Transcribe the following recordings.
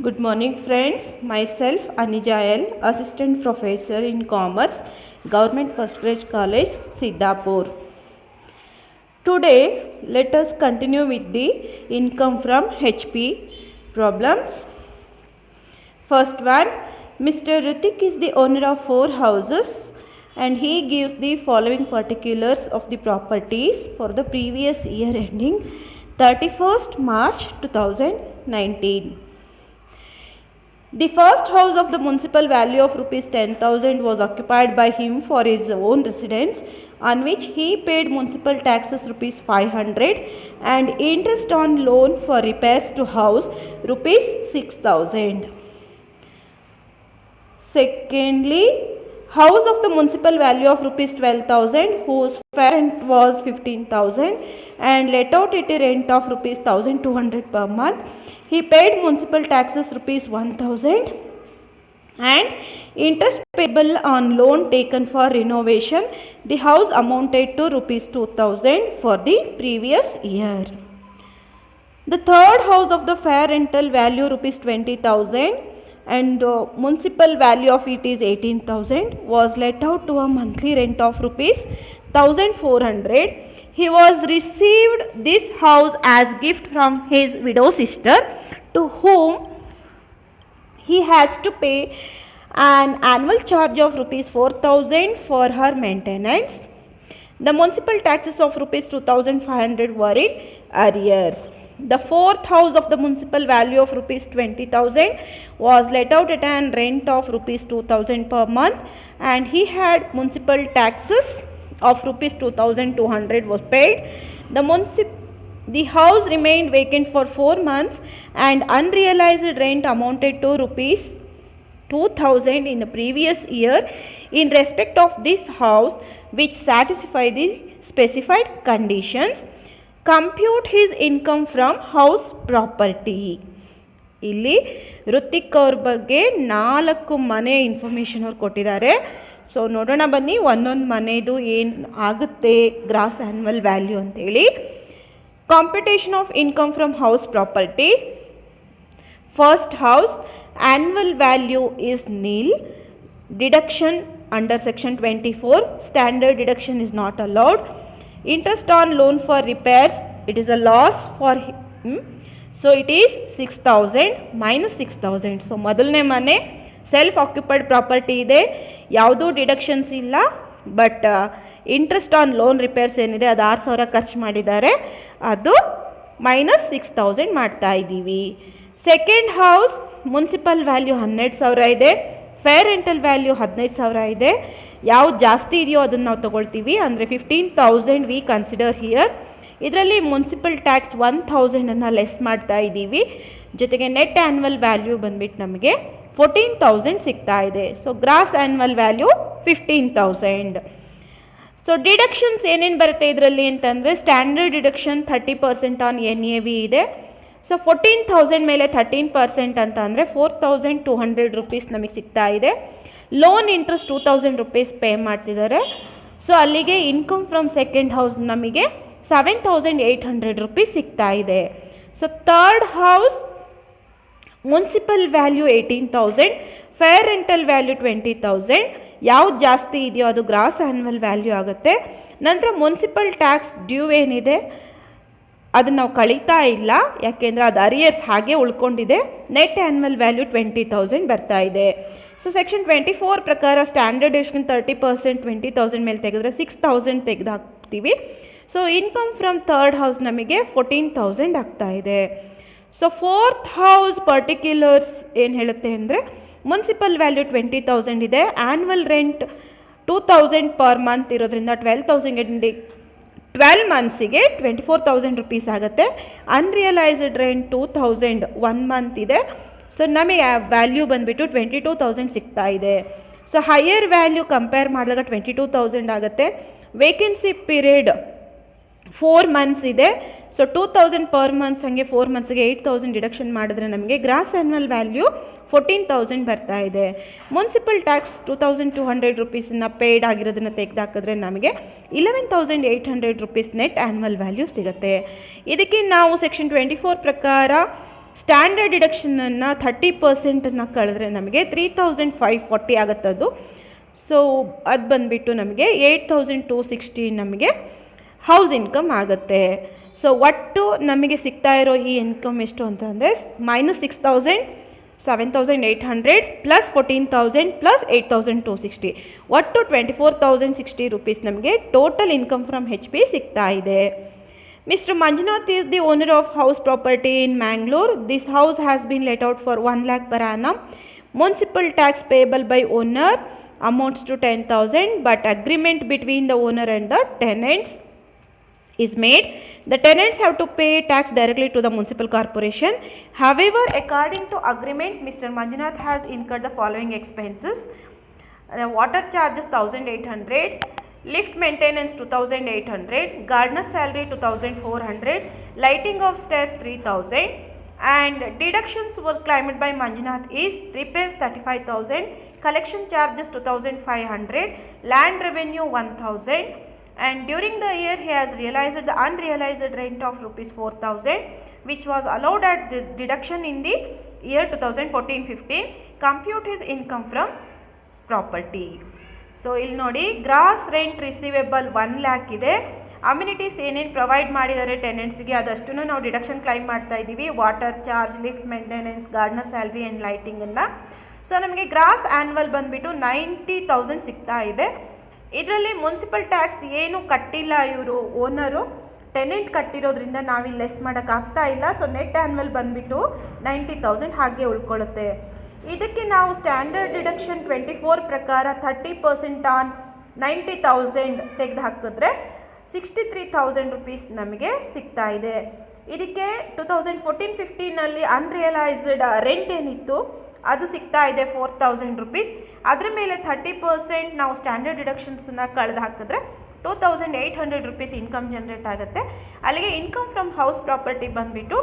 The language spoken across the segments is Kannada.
Good morning friends, myself Anijael, Assistant Professor in Commerce, Government First Grade College, Siddhapur. Today, let us continue with the income from HP problems. First one, Mr. Ritik is the owner of 4 houses and he gives the following particulars of the properties for the previous year ending 31st March 2019. The first house of the municipal value of rupees 10,000 was occupied by him for his own residence, on which he paid municipal taxes rupees 500 and interest on loan for repairs to house rupees 6,000. Secondly, house of the municipal value of rupees 12,000 whose fair rent was 15,000 and let out at a rent of rupees 1,200 per month. He paid municipal taxes rupees 1,000 and interest payable on loan taken for renovation. The house amounted to rupees 2,000 for the previous year. The third house of the fair rental value rupees 20,000 and municipal value of it is 18,000 was let out to a monthly rent of rupees 1,400. He was received this house as gift from his widow sister, to whom he has to pay an annual charge of rupees 4,000 for her maintenance. The municipal taxes of rupees 2,500 were in arrears. The fourth house of the municipal value of rupees 20,000 was let out at an rent of rupees 2,000 per month and he had municipal taxes of rupees 2,200 was paid. The house remained vacant for 4 months and unrealized rent amounted to rupees 2,000 in the previous year in respect of this house which satisfy the specified conditions. Compute his income from house property. ಇಲ್ಲಿ ಋತಿಕ್ ಅವ್ರ ಬಗ್ಗೆ 4 ಮನೆ ಇನ್ಫಾರ್ಮೇಷನ್ ಅವ್ರು ಕೊಟ್ಟಿದ್ದಾರೆ. ಸೊ ನೋಡೋಣ ಬನ್ನಿ ಒಂದೊಂದು ಮನೆದು ಏನು ಆಗುತ್ತೆ ಗ್ರಾಸ್ ಆ್ಯನ್ಯುವಲ್ ವ್ಯಾಲ್ಯೂ ಅಂತೇಳಿ. Computation of income from house property. First house annual value is nil. Deduction under section 24 standard deduction is not allowed. Interest on loan for repairs, it is a loss for him, so it is 6,000 minus 6,000. So ಮೊದಲನೇ ಮನೆ ಸೆಲ್ಫ್ ಆಕ್ಯುಪೈಡ್ ಪ್ರಾಪರ್ಟಿ ಇದೆ, ಯಾವುದೂ ಡಿಡಕ್ಷನ್ಸ್ ಇಲ್ಲ, but interest on loan repairs ಏನಿದೆ ಅದು 6,000 ಖರ್ಚು ಮಾಡಿದ್ದಾರೆ, ಅದು ಮೈನಸ್ 6,000 ಮಾಡ್ತಾ ಇದ್ದೀವಿ. ಸೆಕೆಂಡ್ ಹೌಸ್ ಮುನ್ಸಿಪಲ್ ವ್ಯಾಲ್ಯೂ 12,000 ಇದೆ, ಫೇರ್ ರೆಂಟಲ್ ವ್ಯಾಲ್ಯೂ 15,000 ಇದೆ. ಯಾವ್ದು ಜಾಸ್ತಿ ಇದೆಯೋ ಅದನ್ನು ನಾವು ತೊಗೊಳ್ತೀವಿ, ಅಂದರೆ 15,000 ವಿ ಕನ್ಸಿಡರ್ ಹಿಯರ್. ಇದರಲ್ಲಿ ಮುನ್ಸಿಪಲ್ ಟ್ಯಾಕ್ಸ್ 1,000 ಲೆಸ್ ಮಾಡ್ತಾ ಇದ್ದೀವಿ, ಜೊತೆಗೆ ನೆಟ್ ಆ್ಯನ್ಯುವಲ್ ವ್ಯಾಲ್ಯೂ ಬಂದ್ಬಿಟ್ಟು ನಮಗೆ 14,000 ಸಿಗ್ತಾ ಇದೆ. So gross annual value 15,000. So deductions ಏನೇನು ಬರುತ್ತೆ ಇದರಲ್ಲಿ ಅಂತಂದರೆ, ಸ್ಟ್ಯಾಂಡರ್ಡ್ ಡಿಡಕ್ಷನ್ 30% ಆನ್ NAV ಇದೆ. ಸೊ 14,000 ಮೇಲೆ 13% ಅಂತ ಅಂದರೆ 4,200 ರೂಪೀಸ್ ನಮಗೆ ಸಿಗ್ತಾ ಇದೆ. ಲೋನ್ ಇಂಟ್ರೆಸ್ಟ್ 2,000 ರೂಪೀಸ್ ಪೇ ಮಾಡ್ತಿದ್ದಾರೆ. ಸೊ ಅಲ್ಲಿಗೆ ಇನ್ಕಮ್ ಫ್ರಮ್ ಸೆಕೆಂಡ್ ಹೌಸ್ ನಮಗೆ 7,800 ರೂಪೀಸ್ ಸಿಗ್ತಾ ಇದೆ. So third house municipal value 18,000, fair rental value 20,000. ಯಾವ್ದು ಜಾಸ್ತಿ ಇದೆಯೋ ಅದು ಗ್ರಾಸ್ ಆ್ಯನ್ಯುವಲ್ ವ್ಯಾಲ್ಯೂ ಆಗುತ್ತೆ. ನಂತರ ಮುನ್ಸಿಪಲ್ ಟ್ಯಾಕ್ಸ್ ಡ್ಯೂ ಏನಿದೆ ಅದನ್ನು ನಾವು ಕಳೀತಾ ಇಲ್ಲ, ಯಾಕೆಂದರೆ ಅದು ಅರಿಯರ್ಸ್ ಹಾಗೆ ಉಳ್ಕೊಂಡಿದೆ. ನೆಟ್ ಆ್ಯನ್ಯುವಲ್ ವ್ಯಾಲ್ಯೂ 20,000 ಬರ್ತಾ ಇದೆ. ಸೊ ಸೆಕ್ಷನ್ 24 ಪ್ರಕಾರ ಸ್ಟ್ಯಾಂಡರ್ಡ್ ಡಿಡಕ್ಷನ್ 30%, 20,000 ಮೇಲೆ ತೆಗೆದ್ರೆ 6,000 ತೆಗೆದು ಹಾಕ್ತೀವಿ. So income from third house ನಮಗೆ 14,000 ಆಗ್ತಾ ಇದೆ. ಸೊ ಫೋರ್ತ್ ಹೌಸ್ ಪರ್ಟಿಕ್ಯುಲರ್ಸ್ ಏನು ಹೇಳುತ್ತೆ ಅಂದರೆ, ಮುನ್ಸಿಪಲ್ ವ್ಯಾಲ್ಯೂ 20,000 ಇದೆ, ಆ್ಯನ್ಯುವಲ್ ರೆಂಟ್ 2,000 ಪರ್ ಮಂತ್ ಇರೋದ್ರಿಂದ 12,000 12 ಮಂತ್ಸಿಗೆ 24,000 ರೂಪೀಸ್ ಆಗುತ್ತೆ. ಅನ್ರಿಯಲೈಸ್ಡ್ ರೆಂಟ್ 2,000 1 ಮಂತ್ ಇದೆ. ಸೊ ನಮಗೆ ವ್ಯಾಲ್ಯೂ ಬಂದುಬಿಟ್ಟು 22,000 ಸಿಗ್ತಾ ಇದೆ. ಸೊ ಹೈಯರ್ ವ್ಯಾಲ್ಯೂ ಕಂಪೇರ್ ಮಾಡಿದಾಗ 22,000 ಆಗುತ್ತೆ. ವೇಕೆನ್ಸಿ ಪೀರಿಯಡ್ 4 ಮಂತ್ಸ್ ಇದೆ. ಸೊ 2,000 ಪರ್ ಮಂತ್ಸ್, ಹಾಗೆ 4 ಮಂತ್ಸ್ಗೆ 8,000 ಡಿಡಕ್ಷನ್ ಮಾಡಿದ್ರೆ ನಮಗೆ ಗ್ರಾಸ್ ಆ್ಯನ್ಯುವಲ್ ವ್ಯಾಲ್ಯೂ 14,000 ಬರ್ತಾ ಇದೆ. ಮುನ್ಸಿಪಲ್ ಟ್ಯಾಕ್ಸ್ 2,200 ರೂಪೀಸನ್ನು ಪೇಯ್ಡ್ ಆಗಿರೋದನ್ನು ತೆಗೆದಾಕಿದ್ರೆ ನಮಗೆ 11,800 ರೂಪೀಸ್ ನೆಟ್ ಆ್ಯನ್ಯುವಲ್ ವ್ಯಾಲ್ಯೂ ಸಿಗುತ್ತೆ. ಇದಕ್ಕೆ ನಾವು ಸೆಕ್ಷನ್ 24 ಪ್ರಕಾರ ಸ್ಟ್ಯಾಂಡರ್ಡ್ ಡಿಡಕ್ಷನನ್ನು 30% ಕಳೆದ್ರೆ ನಮಗೆ 3540 ಆಗುತ್ತದು. ಸೊ ಅದು ಬಂದುಬಿಟ್ಟು ನಮಗೆ 8260 ನಮಗೆ ಹೌಸ್ ಇನ್ಕಮ್ ಆಗುತ್ತೆ. ಸೊ ಒಟ್ಟು ನಮಗೆ ಸಿಗ್ತಾ ಇರೋ ಈ ಇನ್ಕಮ್ ಎಷ್ಟು ಅಂತಂದರೆ -6000, 7800 ಪ್ಲಸ್ 14000 ಪ್ಲಸ್ 8260, ಒಟ್ಟು 24060 ರೂಪೀಸ್ ನಮಗೆ ಟೋಟಲ್ ಇನ್ಕಮ್ ಫ್ರಮ್ HP ಸಿಗ್ತಾ ಇದೆ. Mr. Manjunath is the owner of house property in Mangalore. This house has been let out for 1 lakh per annum. Municipal tax payable by owner amounts to 10,000, but agreement between the owner and the tenants is made. The tenants have to pay tax directly to the municipal corporation. However, according to agreement, Mr. Manjunath has incurred the following expenses. Water charges 1800, lift maintenance 2800, gardener's salary 2400, lighting of stairs 3000, and deductions was claimed by Manjunath is repairs 35000, collection charges 2500, land revenue 1000, and during the year he has realized the unrealized rent of rupees 4000, which was allowed at the deduction in the year 2014-15. Compute his income from property. So ಇಲ್ಲಿ ನೋಡಿ, ಗ್ರಾಸ್ ರೆಂಟ್ ರಿಸೀವೇಬಲ್ 1 lakh ಇದೆ. ಅಮ್ಯುನಿಟೀಸ್ ಏನೇನು ಪ್ರೊವೈಡ್ ಮಾಡಿದ್ದಾರೆ ಟೆನೆಂಟ್ಸ್ಗೆ ಅದಷ್ಟನ್ನು ನಾವು ಡಿಡಕ್ಷನ್ ಕ್ಲೈಮ್ ಮಾಡ್ತಾ ಇದ್ದೀವಿ. Water charge, lift maintenance, gardener salary and ಲೈಟಿಂಗನ್ನು. ಸೊ ನಮಗೆ ಗ್ರಾಸ್ ಆ್ಯನ್ವಲ್ ಬಂದುಬಿಟ್ಟು 90,000 ಸಿಗ್ತಾ ಇದೆ. ಇದರಲ್ಲಿ ಮುನ್ಸಿಪಲ್ ಟ್ಯಾಕ್ಸ್ ಏನು ಕಟ್ಟಿಲ್ಲ ಇವರು ಓನರು, ಟೆನೆಂಟ್ ಕಟ್ಟಿರೋದ್ರಿಂದ ನಾವಿಲ್ಲಿ ಲೆಸ್ ಮಾಡೋಕ್ಕಾಗ್ತಾ ಇಲ್ಲ. ಸೊ ನೆಟ್ ಆ್ಯನ್ವಲ್ ಬಂದುಬಿಟ್ಟು 90,000 ಹಾಗೆ ಉಳ್ಕೊಳ್ಳುತ್ತೆ. ಇದಕ್ಕೆ ನಾವು ಸ್ಟ್ಯಾಂಡರ್ಡ್ ಡಿಡಕ್ಷನ್ 24 ಪ್ರಕಾರ 30% ಆನ್ 90,000 ತೆಗೆದು ಹಾಕಿದ್ರೆ 63,000 ರೂಪೀಸ್ ನಮಗೆ ಸಿಗ್ತಾ ಇದೆ. ಇದಕ್ಕೆ 2014-15ನಲ್ಲಿ ಅನ್ರಿಯಲೈಸ್ಡ್ ರೆಂಟ್ ಏನಿತ್ತು ಅದು ಸಿಗ್ತಾ ಇದೆ 4000 ರೂಪೀಸ್. ಅದರ ಮೇಲೆ 30% ನಾವು ಸ್ಟ್ಯಾಂಡರ್ಡ್ ಡಿಡಕ್ಷನ್ಸನ್ನು ಕಳೆದು ಹಾಕಿದ್ರೆ 2800 ರೂಪೀಸ್ ಇನ್ಕಮ್ ಜನರೇಟ್ ಆಗುತ್ತೆ. ಅಲ್ಲಿಗೆ ಇನ್ಕಮ್ ಫ್ರಮ್ ಹೌಸ್ ಪ್ರಾಪರ್ಟಿ ಬಂದುಬಿಟ್ಟು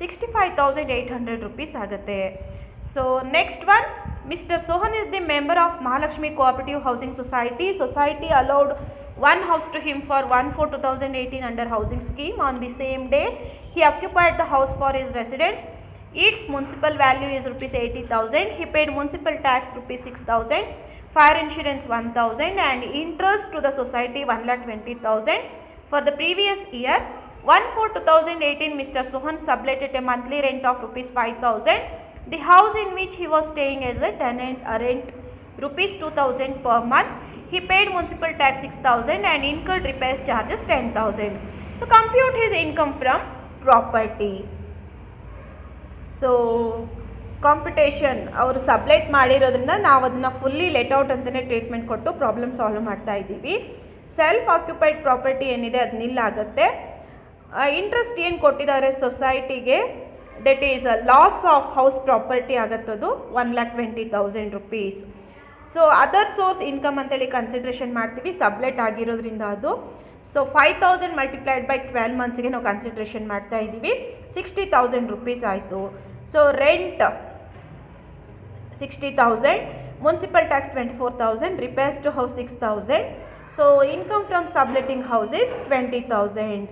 65,800 ರೂಪೀಸ್ ಆಗುತ್ತೆ. So next one, Mr. Sohan is the member of Mahalakshmi Cooperative Housing Society. Society allowed one house to him for 1/4/2018 under housing scheme. On the same day, he occupied the house for his residence. Its municipal value is rupees 80,000. He paid municipal tax rupees 6,000, fire insurance 1,000, and interest to the society 1,20,000 for the previous year. 1/4/2018, Mr. Sohan subletted a monthly rent of rupees 5,000. The house in which he was staying as a tenant rent rupees 2,000 per month. He paid municipal tax 6,000 and incurred repairs charges 10,000. So compute his income from property. So competition ಅವರು ಸಬ್ಲೆಟ್ ಮಾಡಿರೋದ್ರಿಂದ ನಾವು ಅದನ್ನು ಫುಲ್ಲಿ ಲೆಟ್ಔಟ್ ಅಂತಲೇ ಟ್ರೀಟ್ಮೆಂಟ್ ಕೊಟ್ಟು ಪ್ರಾಬ್ಲಮ್ ಸಾಲ್ವ್ ಮಾಡ್ತಾ ಇದ್ದೀವಿ. ಸೆಲ್ಫ್ ಆಕ್ಯುಪೈಡ್ ಪ್ರಾಪರ್ಟಿ ಏನಿದೆ ಅದು ನಿಲ್ಲಾಗುತ್ತೆ. ಇಂಟ್ರೆಸ್ಟ್ ಏನು ಕೊಟ್ಟಿದ್ದಾರೆ ಸೊಸೈಟಿಗೆ, that is loss of house property ಆಗುತ್ತದು 1,20,000 rupees. So other source income ಅಂತೇಳಿ ಕನ್ಸಿಡ್ರೇಷನ್ ಮಾಡ್ತೀವಿ ಸಬ್ಲೆಟ್ ಆಗಿರೋದ್ರಿಂದ ಅದು. ಸೊ 5,000 ಮಲ್ಟಿಪ್ಲೈಡ್ ಬೈ 12 ಮಂತ್ಸ್ಗೆ ನಾವು ಕನ್ಸಿಡ್ರೇಷನ್ ಮಾಡ್ತಾ ಇದ್ದೀವಿ. 60,000 ರೂಪೀಸ್ ಆಯಿತು. So rent 60,000, municipal tax 24,000, repairs to house 6,000. So income from subletting house is 20,000.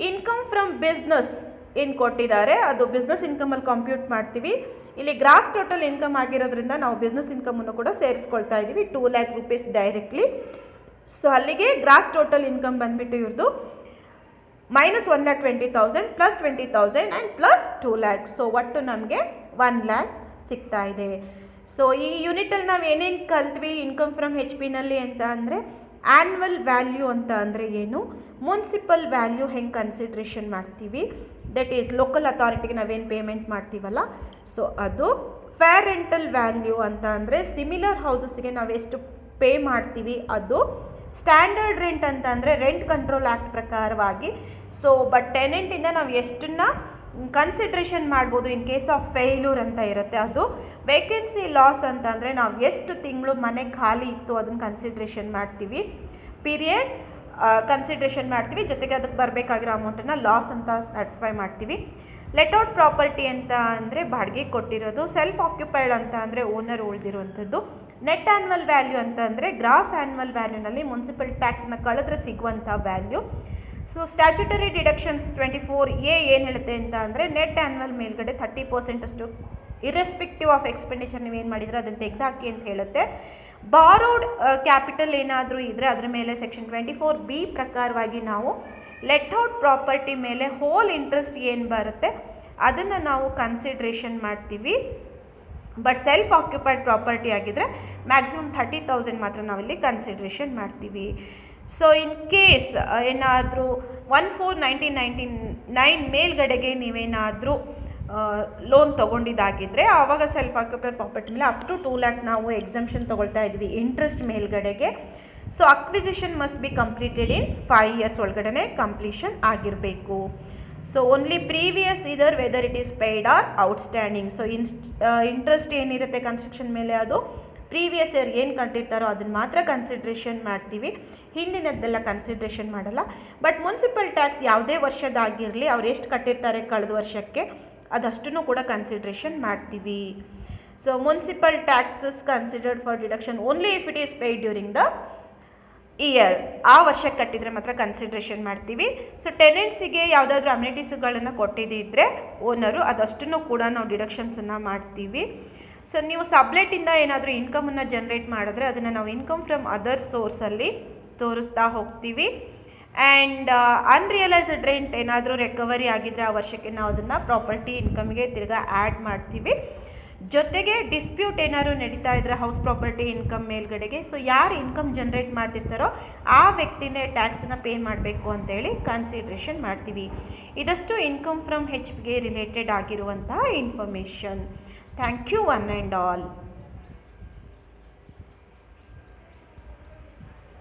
Income from business ಏನು ಕೊಟ್ಟಿದ್ದಾರೆ ಅದು ಬಿಸ್ನೆಸ್ ಇನ್ಕಮಲ್ಲಿ ಕಂಪ್ಯೂಟ್ ಮಾಡ್ತೀವಿ. ಇಲ್ಲಿ ಗ್ರಾಸ್ ಟೋಟಲ್ ಇನ್ಕಮ್ ಆಗಿರೋದ್ರಿಂದ ನಾವು ಬಿಸ್ನೆಸ್ ಇನ್ಕಮನ್ನು ಕೂಡ ಸೇರಿಸ್ಕೊಳ್ತಾ ಇದ್ದೀವಿ 2 lakh ರೂಪೀಸ್ ಡೈರೆಕ್ಟ್ಲಿ. ಸೊ ಅಲ್ಲಿಗೆ ಗ್ರಾಸ್ ಟೋಟಲ್ ಇನ್ಕಮ್ ಬಂದುಬಿಟ್ಟು ಇವ್ರದ್ದು -1,20,000 plus 20,000 and plus 2 lakh. So ಒಟ್ಟು ನಮಗೆ 1 lakh ಸಿಗ್ತಾ ಇದೆ. ಸೊ ಈ ಯೂನಿಟಲ್ಲಿ ನಾವು ಏನೇನು ಕಲ್ತ್ವಿ ಇನ್ಕಮ್ ಫ್ರಮ್ HP-ನಲ್ಲಿ ಅಂತ ಅಂದರೆ ಆ್ಯನ್ವಲ್ ವ್ಯಾಲ್ಯೂ ಅಂತ ಅಂದರೆ ಏನು, ಮುನ್ಸಿಪಲ್ ವ್ಯಾಲ್ಯೂ ಹೆಂಗೆ ಕನ್ಸಿಡ್ರೇಷನ್ ಮಾಡ್ತೀವಿ, ದಟ್ ಈಸ್ ಲೋಕಲ್ ಅಥಾರಿಟಿಗೆ ನಾವೇನು ಪೇಮೆಂಟ್ ಮಾಡ್ತೀವಲ್ಲ ಸೊ ಅದು. ಫೇರ್ ರೆಂಟಲ್ ವ್ಯಾಲ್ಯೂ ಅಂತ ಅಂದರೆ ಸಿಮಿಲರ್ ಹೌಸಸ್ಗೆ ನಾವು ಎಷ್ಟು ಪೇ ಮಾಡ್ತೀವಿ ಅದು. ಸ್ಟ್ಯಾಂಡರ್ಡ್ ರೆಂಟ್ ಅಂತ ಅಂದರೆ ರೆಂಟ್ ಕಂಟ್ರೋಲ್ ಆ್ಯಕ್ಟ್ ಪ್ರಕಾರವಾಗಿ ಸೊ ಬಟ್ ಟೆನೆಂಟಿಂದ ನಾವು ಎಷ್ಟನ್ನು ಕನ್ಸಿಡ್ರೇಷನ್ ಮಾಡ್ಬೋದು ಇನ್ ಕೇಸ್ ಆಫ್ ಫೇಲ್ಯೂರ್ ಅಂತ ಇರುತ್ತೆ ಅದು. ವೇಕೆನ್ಸಿ ಲಾಸ್ ಅಂತ ಅಂದರೆ ನಾವು ಎಷ್ಟು ತಿಂಗಳು ಮನೆ ಖಾಲಿ ಇತ್ತು ಅದನ್ನು ಕನ್ಸಿಡ್ರೇಷನ್ ಮಾಡ್ತೀವಿ, ಪೀರಿಯಡ್ ಕನ್ಸಿಡ್ರೇಷನ್ ಮಾಡ್ತೀವಿ, ಜೊತೆಗೆ ಅದಕ್ಕೆ ಬರಬೇಕಾಗಿರೋ ಅಮೌಂಟನ್ನು ಲಾಸ್ ಅಂತ ಸ್ಯಾಟಿಸ್ಫೈ ಮಾಡ್ತೀವಿ. ಲೆಟ್ಔಟ್ ಪ್ರಾಪರ್ಟಿ ಅಂತ ಅಂದರೆ ಬಾಡಿಗೆ ಕೊಟ್ಟಿರೋದು. ಸೆಲ್ಫ್ ಆಕ್ಯುಪೈಡ್ ಅಂತ ಅಂದರೆ ಓನರ್ ಉಳಿದಿರುವಂಥದ್ದು. ನೆಟ್ ಆ್ಯನ್ವಲ್ ವ್ಯಾಲ್ಯೂ ಅಂತ ಅಂದರೆ ಗ್ರಾಸ್ ಆ್ಯನ್ವಲ್ ವ್ಯಾಲ್ಯೂನಲ್ಲಿ ಮುನ್ಸಿಪಲ್ ಟ್ಯಾಕ್ಸನ್ನು ಕಳೆದ್ರೆ ಸಿಗುವಂಥ value. So statutory deductions 24A ಏನು ಹೇಳುತ್ತೆ ಅಂತ ಅಂದರೆ ನೆಟ್ ಆ್ಯನ್ಯುವಲ್ ಮೇಲ್ಗಡೆ 30% ಅಷ್ಟು ಇರ್ರೆಸ್ಪೆಕ್ಟಿವ್ ಆಫ್ ಎಕ್ಸ್ಪೆಂಡಿಚರ್ ನೀವೇನು ಮಾಡಿದರೆ ಅದನ್ನು ತೆಗೆದುಹಾಕಿ ಅಂತ ಹೇಳುತ್ತೆ. ಬಾರೋಡ್ ಕ್ಯಾಪಿಟಲ್ ಏನಾದರೂ ಇದ್ದರೆ ಅದ್ರ ಮೇಲೆ ಸೆಕ್ಷನ್ 24B ಪ್ರಕಾರವಾಗಿ ನಾವು ಲೆಟ್ ಔಟ್ ಪ್ರಾಪರ್ಟಿ ಮೇಲೆ ಹೋಲ್ ಇಂಟ್ರೆಸ್ಟ್ ಏನು ಬರುತ್ತೆ ಅದನ್ನು ನಾವು ಕನ್ಸಿಡ್ರೇಷನ್ ಮಾಡ್ತೀವಿ. ಬಟ್ ಸೆಲ್ಫ್ ಆಕ್ಯುಪೈಡ್ ಪ್ರಾಪರ್ಟಿ ಆಗಿದ್ದರೆ ಮ್ಯಾಕ್ಸಿಮಮ್ 30,000 ಮಾತ್ರ ನಾವಿಲ್ಲಿ ಕನ್ಸಿಡ್ರೇಷನ್ ಮಾಡ್ತೀವಿ. ಸೊ ಇನ್ ಕೇಸ್ ಏನಾದರೂ 1/4/1999 ಮೇಲ್ಗಡೆಗೆ ನೀವೇನಾದರೂ ಲೋನ್ ತೊಗೊಂಡಿದ್ದಾಗಿದ್ದರೆ ಆವಾಗ ಸೆಲ್ಫ್ ಆಕ್ಯುಪೈಡ್ ಪ್ರಾಪರ್ಟಿ ಮೇಲೆ ಅಪ್ ಟು 2 lakh ನಾವು ಎಕ್ಸಂಪ್ಷನ್ ತೊಗೊಳ್ತಾ ಇದ್ವಿ ಇಂಟ್ರೆಸ್ಟ್ ಮೇಲ್ಗಡೆಗೆ. So acquisition must be completed in 5 years ಒಳಗಡೆ ಕಂಪ್ಲೀಷನ್ ಆಗಿರಬೇಕು. So only previous either whether it is paid or outstanding. So interest ಏನಿರುತ್ತೆ ಕನ್ಸ್ಟ್ರಕ್ಷನ್ ಮೇಲೆ ಅದು ಪ್ರೀವಿಯಸ್ ಇಯರ್ ಏನು ಕಟ್ಟಿರ್ತಾರೋ ಅದನ್ನು ಮಾತ್ರ ಕನ್ಸಿಡ್ರೇಷನ್ ಮಾಡ್ತೀವಿ, ಹಿಂದಿನದ್ದೆಲ್ಲ ಕನ್ಸಿಡ್ರೇಷನ್ ಮಾಡಲ್ಲ. ಬಟ್ ಮುನ್ಸಿಪಲ್ ಟ್ಯಾಕ್ಸ್ ಯಾವುದೇ ವರ್ಷದಾಗಿರಲಿ ಅವ್ರು ಎಷ್ಟು ಕಟ್ಟಿರ್ತಾರೆ ಕಳೆದ ವರ್ಷಕ್ಕೆ ಅದಷ್ಟನ್ನು ಕೂಡ ಕನ್ಸಿಡ್ರೇಷನ್ ಮಾಡ್ತೀವಿ. So municipal taxes considered for deduction only if it is paid during the year, ಆ ವರ್ಷಕ್ಕೆ ಕಟ್ಟಿದರೆ ಮಾತ್ರ ಕನ್ಸಿಡ್ರೇಷನ್ ಮಾಡ್ತೀವಿ. ಸೊ ಟೆನೆಂಟ್ಸಿಗೆ ಯಾವುದಾದ್ರೂ ಅಮ್ಯುನಿಟೀಸ್ಗಳನ್ನು ಕೊಟ್ಟಿದ್ದರೆ ಓನರು ಅದಷ್ಟನ್ನು ಕೂಡ ನಾವು ಡಿಡಕ್ಷನ್ಸನ್ನು ಮಾಡ್ತೀವಿ. ಸೊ ನೀವು ಸಬ್ಲೆಟಿಂದ ಏನಾದರೂ ಇನ್ಕಮನ್ನು ಜನ್ರೇಟ್ ಮಾಡಿದ್ರೆ ಅದನ್ನು ನಾವು ಇನ್ಕಮ್ ಫ್ರಮ್ ಅದರ್ ಸೋರ್ಸಲ್ಲಿ ತೋರಿಸ್ತಾ ಹೋಗ್ತೀವಿ. ಆ್ಯಂಡ್ ಅನ್ರಿಯಲೈಸ್ಡ್ ರೆಂಟ್ ಏನಾದರೂ ರಿಕವರಿ ಆಗಿದ್ದರೆ ಆ ವರ್ಷಕ್ಕೆ ನಾವು ಅದನ್ನು ಪ್ರಾಪರ್ಟಿ ಇನ್ಕಮ್ಗೆ ತಿರ್ಗಾ ಆ್ಯಡ್ ಮಾಡ್ತೀವಿ. ಜೊತೆಗೆ ಡಿಸ್ಪ್ಯೂಟ್ ಏನಾದ್ರು ನಡೀತಾ ಇದ್ದರೆ ಹೌಸ್ ಪ್ರಾಪರ್ಟಿ ಇನ್ಕಮ್ ಮೇಲ್ಗಡೆಗೆ, ಸೊ ಯಾರು ಇನ್ಕಮ್ ಜನ್ರೇಟ್ ಮಾಡ್ತಿರ್ತಾರೋ ಆ ವ್ಯಕ್ತಿನೇ ಟ್ಯಾಕ್ಸನ್ನು ಪೇ ಮಾಡಬೇಕು ಅಂತೇಳಿ ಕನ್ಸಿಡ್ರೇಷನ್ ಮಾಡ್ತೀವಿ. ಇದಷ್ಟು ಇನ್ಕಮ್ ಫ್ರಮ್ HPಗೆ ರಿಲೇಟೆಡ್ ಆಗಿರುವಂತಹ information. Thank you one and all.